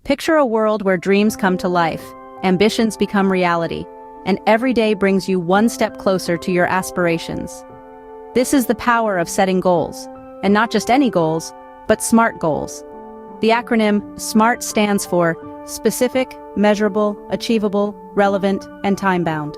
Picture a world where dreams come to life, ambitions become reality, and every day brings you one step closer to your aspirations. This is the power of setting goals, and not just any goals, but SMART goals. The acronym SMART stands for Specific, Measurable, Achievable, Relevant, and Time-bound.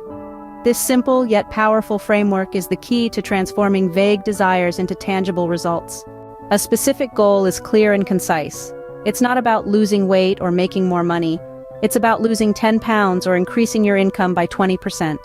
This simple yet powerful framework is the key to transforming vague desires into tangible results. A specific goal is clear and concise. It's not about losing weight or making more money. It's about losing 10 pounds or increasing your income by 20%.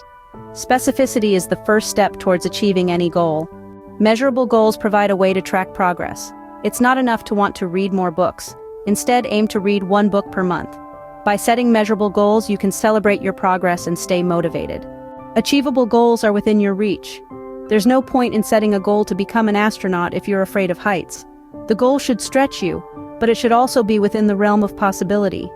Specificity is the first step towards achieving any goal. Measurable goals provide a way to track progress. It's not enough to want to read more books. Instead, aim to read one book per month. By setting measurable goals, you can celebrate your progress and stay motivated. Achievable goals are within your reach. There's no point in setting a goal to become an astronaut if you're afraid of heights. The goal should stretch you, but it should also be within the realm of possibility.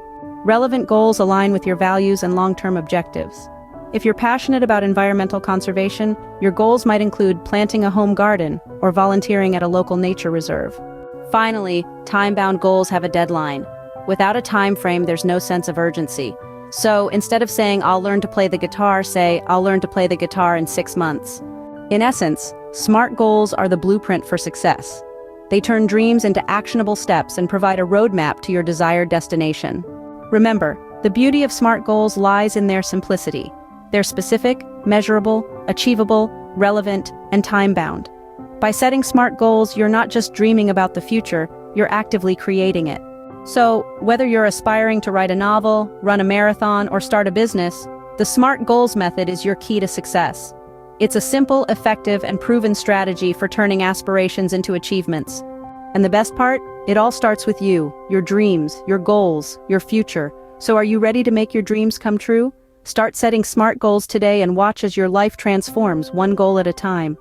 Relevant goals align with your values and long-term objectives. If you're passionate about environmental conservation, your goals might include planting a home garden or volunteering at a local nature reserve. Finally, time-bound goals have a deadline. Without a time frame, there's no sense of urgency. So, instead of saying, "I'll learn to play the guitar," say, "I'll learn to play the guitar in 6 months." In essence, SMART goals are the blueprint for success. They turn dreams into actionable steps and provide a roadmap to your desired destination. Remember, the beauty of SMART goals lies in their simplicity. They're specific, measurable, achievable, relevant, and time-bound. By setting SMART goals, you're not just dreaming about the future, you're actively creating it. So, whether you're aspiring to write a novel, run a marathon, or start a business, the SMART goals method is your key to success. It's a simple, effective, and proven strategy for turning aspirations into achievements. And the best part? It all starts with you, your dreams, your goals, your future. So are you ready to make your dreams come true? Start setting SMART goals today and watch as your life transforms one goal at a time.